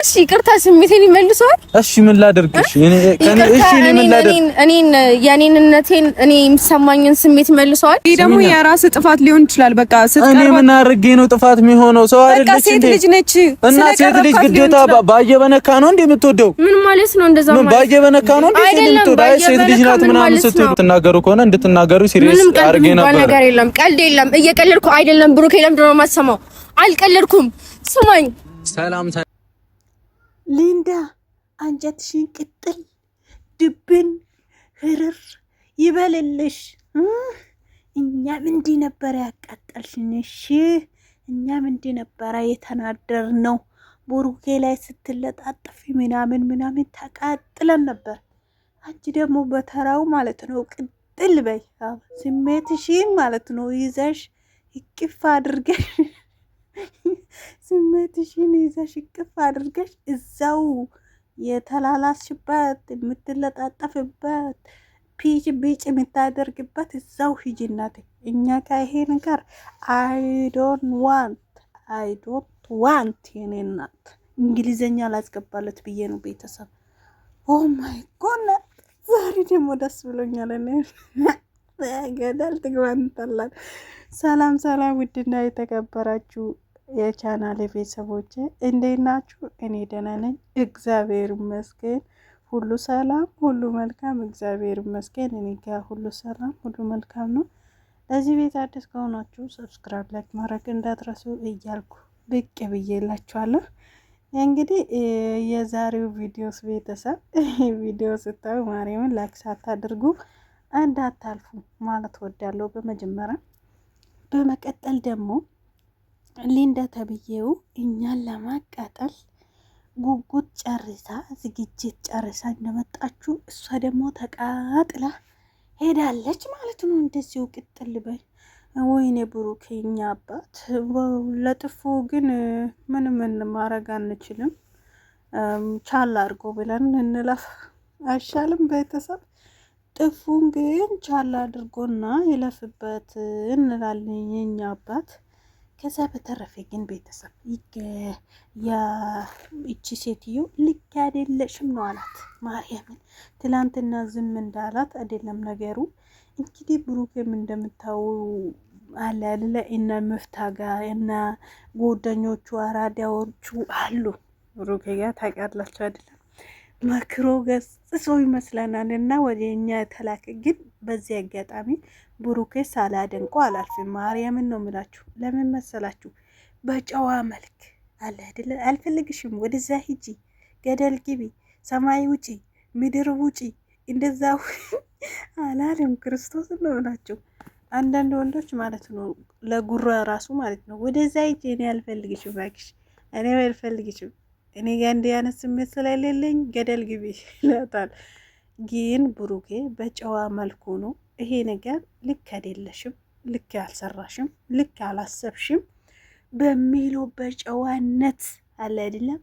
እሺ ይቅርታ ስሜቴን ይመልሰዋል። እሺ ምን ላድርግሽ? እኔን የኔነቴን እኔ የሚሰማኝን ስሜት መልሰዋል። ይሄ ደግሞ የራስ ጥፋት ሊሆን ይችላል። በቃ ስትቀርብ እኔ ምን አድርጌ ነው ጥፋት የሚሆነው? ሰው አይደለች ሴት ልጅ ነች እና ሴት ልጅ ግዴታ ባየ በነካ ነው እንዴ የምትወደው? ምን ማለት ነው እንደዛ ማለት? ባየ በነካ ነው እንዴ የምትወደው? አይ ሴት ልጅ ናት ምናምን ስትሉ ትናገሩ ከሆነ እንድትናገሩ ሲሪየስ አድርጌ ነበር። ምንም ነገር የለም፣ ቀልድ የለም። እየቀለድኩ አይደለም ብሩክ። ለምንድን ነው የማትሰማው? አልቀለድኩም። ስማኝ። ሰላም ሊንዳ አንጀትሽን ቅጥል ድብን ህርር ይበልልሽ። እኛም እንዲህ ነበር ያቃጠልሽንሽ። እኛም እንዲህ ነበር የተናደርነው። ቡሩኬ ላይ ስትለጣጠፊ ምናምን ተቃጥለን ነበር። አንቺ ደግሞ በተራው ማለት ነው ቅጥል በይ። ስሜትሽን ማለት ነው ይዘሽ ይቅፍ አድርገሽ ስሜትሽን ይዘሽ ይቅፍ አድርገሽ እዛው የተላላሽበት የምትለጣጠፍበት ፒች ቢጭ የምታደርግበት እዛው ሂጂ እናቴ። እኛ ከይሄ ነገር አይ ዶንት ዋንት የኔ እናት። እንግሊዘኛ ላስገባለት ብዬ ነው ቤተሰብ። ኦ ማይ ጎድ ዛሬ ደግሞ ደስ ብሎኛል። እኔ ገደል ትግባንታላል። ሰላም ውድና የተከበራችሁ የቻናሌ ቤተሰቦቼ እንዴት ናችሁ? እኔ ደህና ነኝ፣ እግዚአብሔር ይመስገን። ሁሉ ሰላም፣ ሁሉ መልካም፣ እግዚአብሔር ይመስገን። እኔ ጋር ሁሉ ሰላም፣ ሁሉ መልካም ነው። ለዚህ ቤት አዲስ ከሆናችሁ ሰብስክራይብ፣ ላይክ ማድረግ እንዳትረሱ እያልኩ ብቅ ብዬላችኋለሁ። እንግዲህ የዛሬው ቪዲዮስ ቤተሰብ ቪዲዮ ስታዩ ማርያምን ላይክ ሳታደርጉ እንዳታልፉ ማለት ወዳለሁ በመጀመሪያ። በመቀጠል ደግሞ ሊንዳ ተብዬው እኛን ለማቃጠል ጉጉት ጨርሳ ዝግጅት ጨርሳ እንደመጣችሁ እሷ ደግሞ ተቃጥላ ሄዳለች ማለት ነው። እንደዚሁ ቅጥል በይ። ወይኔ ብሩክ የኛ አባት። ለጥፉ ግን ምንም ማድረግ አንችልም። ቻል አድርጎ ብለን እንለፍ አይሻልም? ቤተሰብ ጥፉን ግን ቻል አድርጎና ይለፍበት እንላለን የኛ አባት። ከዛ በተረፈ ግን ቤተሰብ ይቺ ሴትዮ ልክ አይደለሽም ነው አላት ማርያምን። ትላንትና ዝም እንዳላት አይደለም ነገሩ። እንግዲህ ብሩክም እንደምታው አለ አይደለ እና መፍታ ጋር እና ጓደኞቹ አራዳዎቹ አሉ ብሩክ ጋር ታውቃላችሁ አይደለም። መክሮ ገጽጾ ይመስለናል እና ወደኛ ተላከ። ግን በዚህ አጋጣሚ ብሩኬ ሳላደንቆ አላልፍም። ማርያምን ነው የምላችሁ። ለምን መሰላችሁ? በጨዋ መልክ አለ አይደለ አልፈልግሽም፣ ወደዛ ሂጂ፣ ገደል ግቢ፣ ሰማይ ውጪ፣ ምድር ውጪ እንደዛ አላለም። ክርስቶስ ነው የምላችሁ። አንዳንድ ወንዶች ማለት ነው ለጉራ ራሱ ማለት ነው ወደዛ ሂጂ፣ እኔ አልፈልግሽም፣ እባክሽ እኔ አልፈልግሽም፣ እኔ ጋር እንዲህ አይነት ስሜት ስለሌለኝ ገደል ግቢ ይላታል። ግን ብሩኬ በጨዋ መልኩ ነው ይሄ ነገር ልክ አይደለሽም፣ ልክ አልሰራሽም፣ ልክ አላሰብሽም በሚለው በጨዋነት አለ አይደለም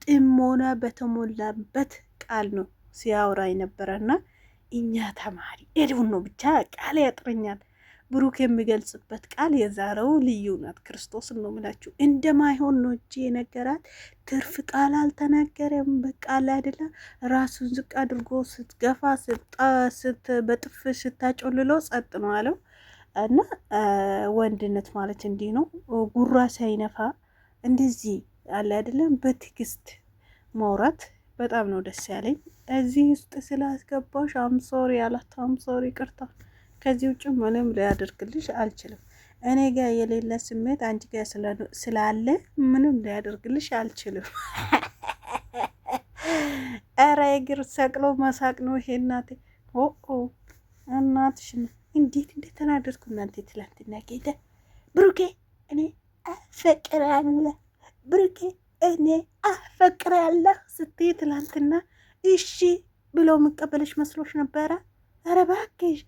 ጥሞና በተሞላበት ቃል ነው ሲያወራ የነበረና እኛ ተማሪ ኤዱን ነው ብቻ ቃል ያጥረኛል። ብሩክ የሚገልጽበት ቃል የዛሬው ልዩ ናት። ክርስቶስን ነው የምላችሁ። እንደማይሆን ነው እንጂ የነገራት ትርፍ ቃል አልተናገረም። በቃል አይደለ ራሱን ዝቅ አድርጎ ስትገፋ በጥፍ ስታጮልሎ ጸጥ ነው አለው። እና ወንድነት ማለት እንዲህ ነው። ጉራ ሳይነፋ እንደዚህ አለ አይደለም በትዕግስት ማውራት በጣም ነው ደስ ያለኝ። እዚህ ውስጥ ስላስገባሽ አምሶሪ አላት። አምሶሪ ይቅርታ፣ ከዚህ ውጭ ምንም ሊያደርግልሽ አልችልም። እኔ ጋር የሌለ ስሜት አንቺ ጋር ስላለ ምንም ሊያደርግልሽ አልችልም። ኧረ እግር ሰቅሎ መሳቅ ነው ይሄ እናቴ። እናትሽ እንዴት እንደተናደድኩ እናንተ። ትላንትና ጌታ ብሩኬ እኔ አፈቅራለሁ፣ ብሩኬ እኔ አፈቅራለሁ ስትይ ትላንትና እሺ ብሎ መቀበልሽ መስሎሽ ነበረ? ኧረ እባክሽ።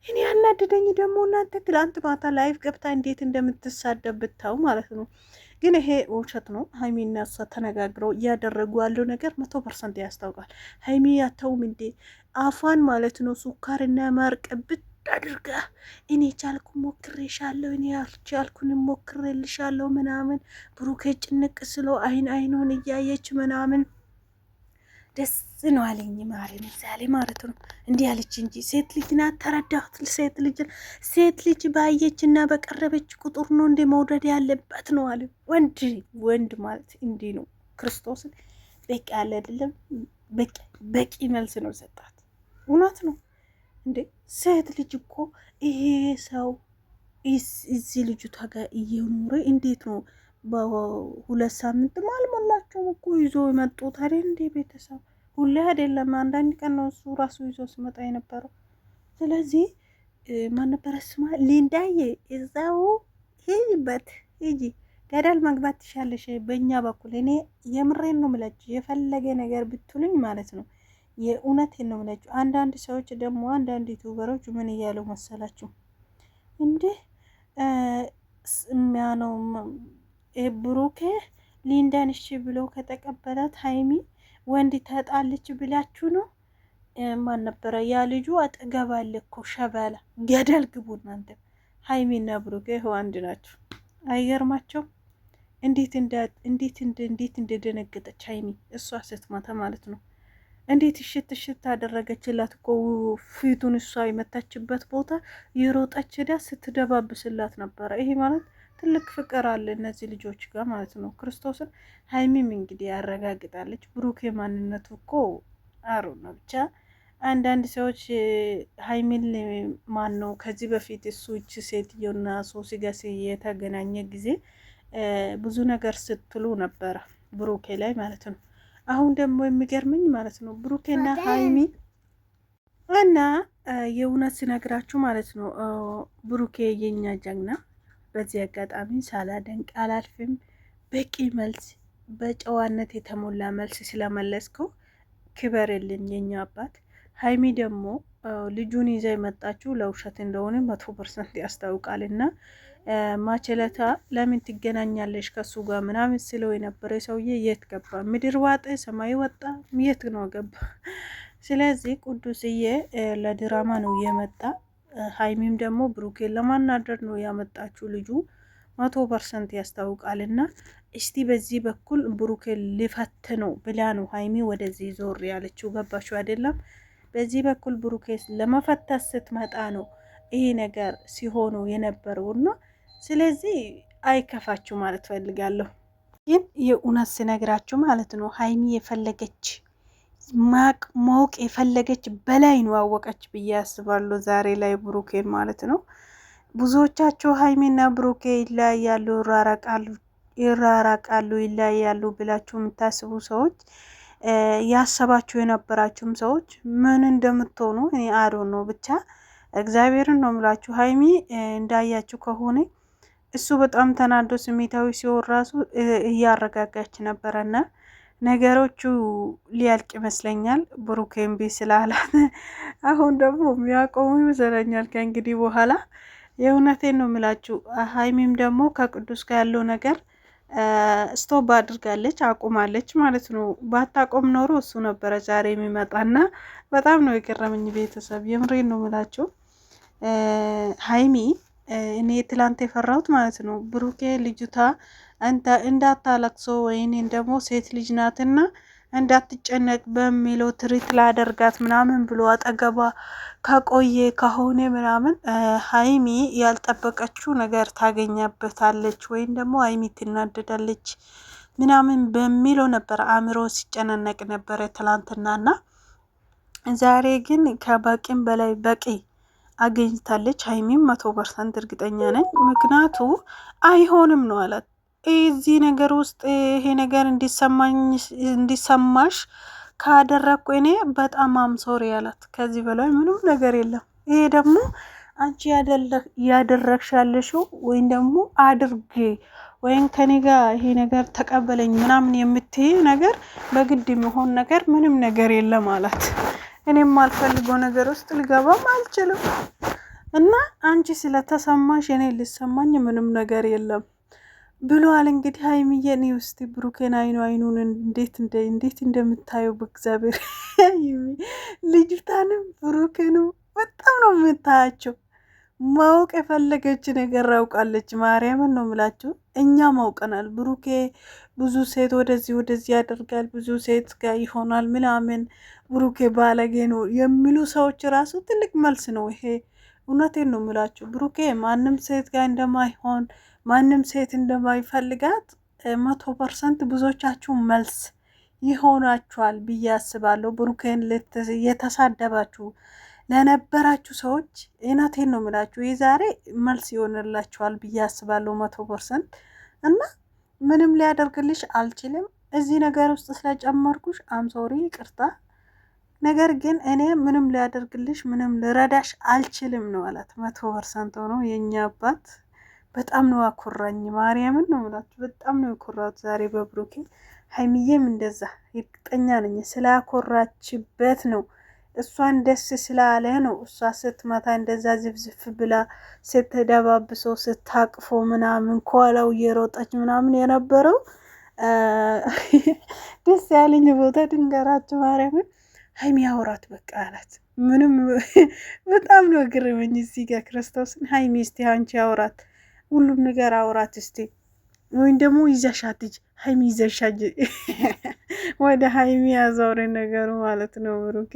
እኔ ያናደደኝ ደግሞ እናንተ ትላንት ማታ ላይፍ ገብታ እንዴት እንደምትሳደብ ብታው ማለት ነው። ግን ይሄ ውሸት ነው። ሀይሚና እሷ ተነጋግረው እያደረጉ ያለው ነገር 100% ያስታውቃል። ሀይሚ ያተውም እንዴ አፏን ማለት ነው ሱካርና ማር ቀብቶ አድርጋ እኔ ቻልኩ ሞክሬሻለሁ፣ እኔ ያልቻልኩን ሞክሬልሻለሁ ምናምን ብሩኬ ጭንቅ ስሎ አይኑን እያየች ምናምን ደስ ነው አለኝ ማርያም ምሳሌ ማለት ነው። እንዲህ አለች እንጂ ሴት ልጅ ናት ተረዳሁት። ሴት ልጅ ባየችና በቀረበች ቁጥር ነው እንደ መውደድ ያለበት ነው አለ። ወንድ ማለት እንዲህ ነው። ክርስቶስን በቂ ያለ አይደለም በቂ መልስ ነው ሰጣት። እውነት ነው እንዴ ሴት ልጅ እኮ ይሄ ሰው እዚህ ልጅቷ ጋር እየኖረ እንዴት ነው በሁለት ሳምንት አልሞላቸውም እኮ ይዞ የመጡት አይደል እንዴ? ቤተሰብ ሁሌ አይደለም አንዳንድ ቀን ነው እሱ ራሱ ይዞ ሲመጣ የነበረው። ስለዚህ ማን ነበረ ስማ ሊንዳዬ እዛው ሂጂ ገደል መግባት ትሻለሽ። በእኛ በኩል እኔ የምሬን ነው የምላችሁ፣ የፈለገ ነገር ብትሉኝ ማለት ነው የእውነቴን ነው የምላችሁ። አንዳንድ ሰዎች ደግሞ አንዳንድ ዩቱበሮች ምን እያለው መሰላችሁ እንዴ የሚያነው ብሩኬ ሊንዳን እሺ ብሎ ከተቀበላት ሀይሚ ወንድ ታጣለች ብላችሁ ነው። ማን ነበረ ያ ልጁ አጠገብ አለ እኮ ሸበላ። ገደል ግቡ እናንተ። ሀይሚና ብሩኬ ይኸው አንድ ናቸው። አይገርማቸው? እንዴት እንደደነገጠች ሀይሚ እሷ ስትመታ ማለት ነው። እንዴት እሽት አደረገችላት እኮ ፊቱን እሷ የመታችበት ቦታ የሮጠች ሄዳ ስትደባብስላት ነበረ። ይሄ ማለት ትልቅ ፍቅር አለ እነዚህ ልጆች ጋር ማለት ነው። ክርስቶስን ሀይሚም እንግዲህ ያረጋግጣለች። ብሩኬ ማንነቱ እኮ አሩ ነው። ብቻ አንዳንድ ሰዎች ሀይሚን ማን ነው ከዚህ በፊት እሱ እቺ ሴትዮና ሶሲ ጋር የተገናኘ ጊዜ ብዙ ነገር ስትሉ ነበረ ብሩኬ ላይ ማለት ነው። አሁን ደግሞ የሚገርመኝ ማለት ነው ብሩኬና ሀይሚ እና የእውነት ሲነግራችሁ ማለት ነው ብሩኬ የኛ ጀግና። በዚህ አጋጣሚ ሳላደንቅ አላልፍም። በቂ መልስ፣ በጨዋነት የተሞላ መልስ ስለመለስከው ክበርልን የኛ አባት። ሀይሚ ደግሞ ልጁን ይዛ የመጣችው ለውሸት እንደሆነ 100% ያስታውቃል። እና ማቸለታ ለምን ትገናኛለሽ ከሱ ጋር ምናምን ስለው የነበረ ሰውዬ የት ገባ? ምድር ዋጠ ሰማይ ወጣ፣ የት ነው ገባ? ስለዚህ ቅዱስዬ ለድራማ ነው የመጣ። ሀይሚም ደግሞ ብሩኬን ለማናደር ነው ያመጣችው። ልጁ 100% ያስታውቃል። እና እስቲ በዚህ በኩል ብሩኬን ሊፈት ነው ብላ ነው ሀይሚ ወደዚህ ዞር ያለችው። ገባችሁ አይደለም? በዚህ በኩል ብሩኬን ለመፈተት ስትመጣ ነው ይሄ ነገር ሲሆኑ የነበረውና ስለዚህ አይከፋችሁ ማለት ፈልጋለሁ። ግን የእውነት ስነግራችሁ ማለት ነው ሀይሚ የፈለገች ማወቅ የፈለገች በላይ ነው አወቀች ብዬ አስባለሁ። ዛሬ ላይ ብሩኬን ማለት ነው። ብዙዎቻቸው ሀይሚና ብሩኬ ይራራቃሉ ይለያያሉ ብላችሁ የምታስቡ ሰዎች፣ ያሰባችሁ የነበራችሁም ሰዎች ምን እንደምትሆኑ እኔ አዶ ነው። ብቻ እግዚአብሔርን ነው የምላችሁ። ሀይሚ እንዳያችሁ ከሆነ እሱ በጣም ተናዶ ስሜታዊ ሲሆን ራሱ እያረጋጋች ነበረና ነገሮቹ ሊያልቅ ይመስለኛል። ብሩኬን ቢ ስላላት አሁን ደግሞ የሚያቆሙ ይመስለኛል ከእንግዲህ በኋላ። የእውነቴን ነው የምላችሁ። ሀይሚም ደግሞ ከቅዱስ ጋር ያለው ነገር ስቶፕ አድርጋለች፣ አቁማለች ማለት ነው። ባታቆም ኖሮ እሱ ነበረ ዛሬ የሚመጣና በጣም ነው የገረመኝ ቤተሰብ። የምሬን ነው የምላችሁ ሀይሚ እኔ ትላንት የፈራሁት ማለት ነው ብሩኬ ልጅቷ እንዳታለቅሶ ወይኔን ደግሞ ሴት ልጅ ናትና እንዳትጨነቅ በሚለው ትሪት ላደርጋት ምናምን ብሎ አጠገቧ ከቆየ ከሆነ ምናምን ሀይሚ ያልጠበቀችው ነገር ታገኛበታለች ወይም ደግሞ ሀይሚ ትናደዳለች ምናምን በሚለው ነበር አእምሮ ሲጨናነቅ ነበረ ትላንትናና። ዛሬ ግን ከበቂም በላይ በቂ አገኝታለች። ሀይሚም 100% እርግጠኛ ነኝ። ምክንያቱ አይሆንም ነው አላት። እዚህ ነገር ውስጥ ይሄ ነገር እንዲሰማሽ ካደረግኩ እኔ በጣም አምሶሪ ያላት። ከዚህ በላይ ምንም ነገር የለም። ይሄ ደግሞ አንቺ ያደረግሻለሽው ወይም ደግሞ አድርጌ ወይም ከኔ ጋር ይሄ ነገር ተቀበለኝ ምናምን የምትይ ነገር በግድ የሚሆን ነገር ምንም ነገር የለም አላት። እኔም አልፈልገው ነገር ውስጥ ልገባም አልችልም እና አንቺ ስለተሰማሽ እኔ ልሰማኝ ምንም ነገር የለም ብሏል። እንግዲህ ሀይሚዬ እኔ ውስጥ ብሩኬን አይኑን እንዴት እንደምታየው በእግዚአብሔር ልጅታንም ብሩኬንም በጣም ነው የምታያቸው። ማወቅ የፈለገች ነገር አውቃለች። ማርያምን ነው ምላችሁ፣ እኛም አውቀናል። ብሩኬ ብዙ ሴት ወደዚህ ያደርጋል፣ ብዙ ሴት ጋር ይሆናል ምናምን፣ ብሩኬ ባለጌ ነው የሚሉ ሰዎች ራሱ ትልቅ መልስ ነው ይሄ። እውነቴን ነው ምላችሁ፣ ብሩኬ ማንም ሴት ጋር እንደማይሆን ማንም ሴት እንደማይፈልጋት 100% ብዙዎቻችሁ መልስ ይሆናችኋል ብዬ አስባለሁ። ብሩኬን የተሳደባችሁ ለነበራችሁ ሰዎች እውነቴን ነው የምላችሁ የዛሬ መልስ ይሆንላችኋል ብዬ አስባለሁ 100%። እና ምንም ሊያደርግልሽ አልችልም እዚህ ነገር ውስጥ ስለጨመርኩሽ አምሶሪ ይቅርታ፣ ነገር ግን እኔ ምንም ሊያደርግልሽ ምንም ልረዳሽ አልችልም ነው አላት። 100% ሆኖ የኛ አባት በጣም ነው አኮራኝ። ማርያምን ነው የምላችሁ በጣም ነው የኮራሁት ዛሬ በብሩኬ። ሀይሚዬም እንደዛ እርግጠኛ ነኝ ስላኮራችበት ነው፣ እሷን ደስ ስላለ ነው። እሷ ስትመታ እንደዛ ዝፍዝፍ ብላ ስትደባብሶ ስታቅፎ ምናምን ከኋላው እየሮጠች ምናምን የነበረው ደስ ያለኝ ቦታ ድንገራችሁ ማርያምን ሀይሚ አውራት በቃ አላት። ምንም በጣም ነው ግርመኝ እዚህ ጋር ክርስቶስን። ሀይሚ እስቲ አንቺ አውራት፣ ሁሉም ነገር አውራት እስቲ፣ ወይም ደግሞ ይዘሻት ልጅ ሀይሚ ይዘሻጅ ወደ ሀይሚ ያዘውረ ነገሩ ማለት ነው። ብሩኬ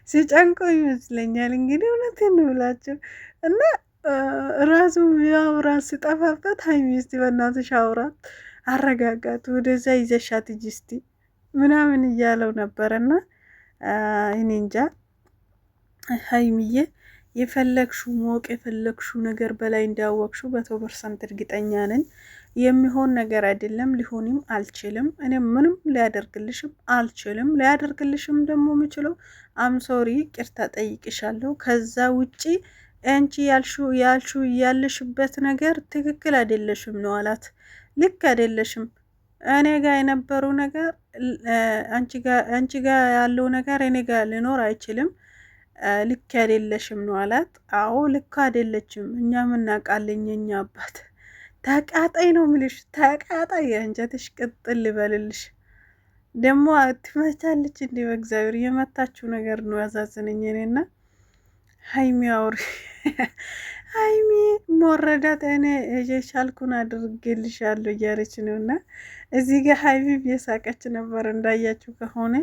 ሲጨንቀው ይመስለኛል እንግዲህ እውነቴን ነው ብላችሁ እና ራሱ ያውራት ሲጠፋበት ሀይሚ እስቲ በእናትሽ አውራት፣ አረጋጋት፣ ወደዛ ይዘሻት ልጅ እስቲ ምናምን እያለው ነበረና እኔ እንጃ ሀይሚዬ የፈለግሹ ሞቅ የፈለግሹ ነገር በላይ እንዳወቅሹ 100% እርግጠኛ ነን። የሚሆን ነገር አይደለም፣ ሊሆንም አልችልም። እኔ ምንም ሊያደርግልሽም አልችልም። ሊያደርግልሽም ደግሞ የምችለው አምሶሪ ቅርታ ጠይቅሻለሁ። ከዛ ውጪ አንቺ ያልሽበት ነገር ትክክል አይደለሽም ነው አላት። ልክ አይደለሽም። እኔ ጋር የነበረው ነገር አንቺ ጋር ያለው ነገር እኔ ጋር ሊኖር አይችልም። ልክ አይደለሽም ነው አላት። አዎ ልክ አይደለችም፣ እኛም እናውቃለን። የኛ አባት ተቃጣይ ነው ምልሽ፣ ተቃጣይ አንጀትሽ ቅጥል ልበልልሽ። ደግሞ ትመቻለች እንዴ በእግዚአብሔር የመታችሁ ነገር ነው ያዛዝነኝ። እኔና ሀይሚ አውሪ ሀይሚ ሞረዳት እኔ የቻልኩን አድርጌልሻለሁ እያለች ነው። እና እዚህ ጋር ሀይሚ እየሳቀች ነበር እንዳያችሁ ከሆነ።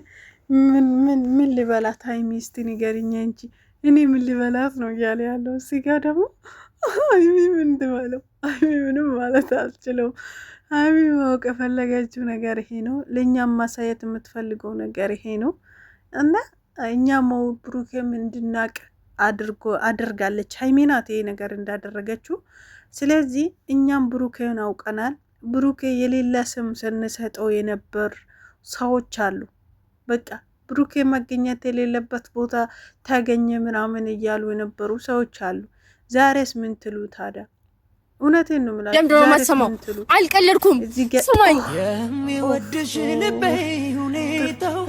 ምን ልበላት ሀይሚ እስቲ ንገሪኝ እንጂ እኔ ምን ልበላት ነው እያለ ያለው። እዚህ ጋር ደግሞ ሀይሚ ምን ትበለው? ሀይሚ ምንም ማለት አልችለው። ሀይሚ ማወቅ የፈለገችው ነገር ይሄ ነው። ለእኛም ማሳየት የምትፈልገው ነገር ይሄ ነው። እና እኛም ብሩኬም እንድናቅ አድርጋለች። ሀይሚ ናት ይሄ ነገር እንዳደረገችው። ስለዚህ እኛም ብሩኬን አውቀናል። ብሩኬ የሌላ ስም ስንሰጠው የነበር ሰዎች አሉ። በቃ ብሩኬ መገኘት የሌለበት ቦታ ታገኘ ምናምን እያሉ የነበሩ ሰዎች አሉ። ዛሬስ ምን ትሉ ታዲያ? እውነቴን ነው የምላችሁ። ለምንድነው የማትሰማው? አልቀለድኩም። ስማኝ የሚወድሽ ልቤ ሁኔታው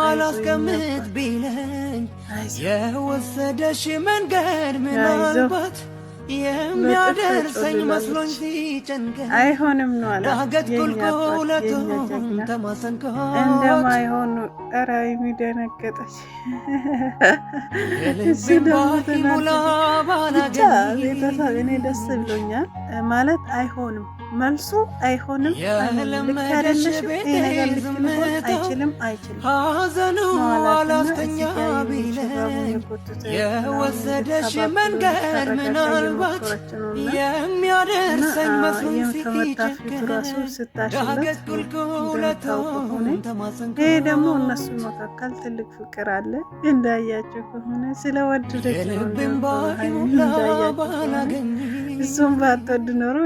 አላስቀምጥ ቢለኝ የወሰደሽ መንገድ ምናልባት የሚያደርሰኝ መስሎኝ ሲጨንቀኝ አይሆንም ነው አለ። ዳገት ቁልቁለቱን ተማሰንከ እንደማይሆን ራይ የሚደነገጠች ሙላ ባላገኝ ቤተሰብ እኔ ደስ ብሎኛል ማለት አይሆንም፣ መልሱ አይሆንም። ልክ አይደለሽ፣ ይሄ ነገር ልክ ሊሆን አይችልም። ሀዘኑ አላስተኛ ቢለኝ የወሰደሽ መንገድ ምናልባት የሚያደርሰኝ መስሎኝ ሲጨንቀኝ ዳገት ቁልቁለቱን ተማጸንኩ። ይሄ ደግሞ እነሱ መካከል ትልቅ ፍቅር አለ እንዳያቸው ከሆነ ስለወደደች ነው። እንዳያቸው እሱም ባትወድ ኖሮ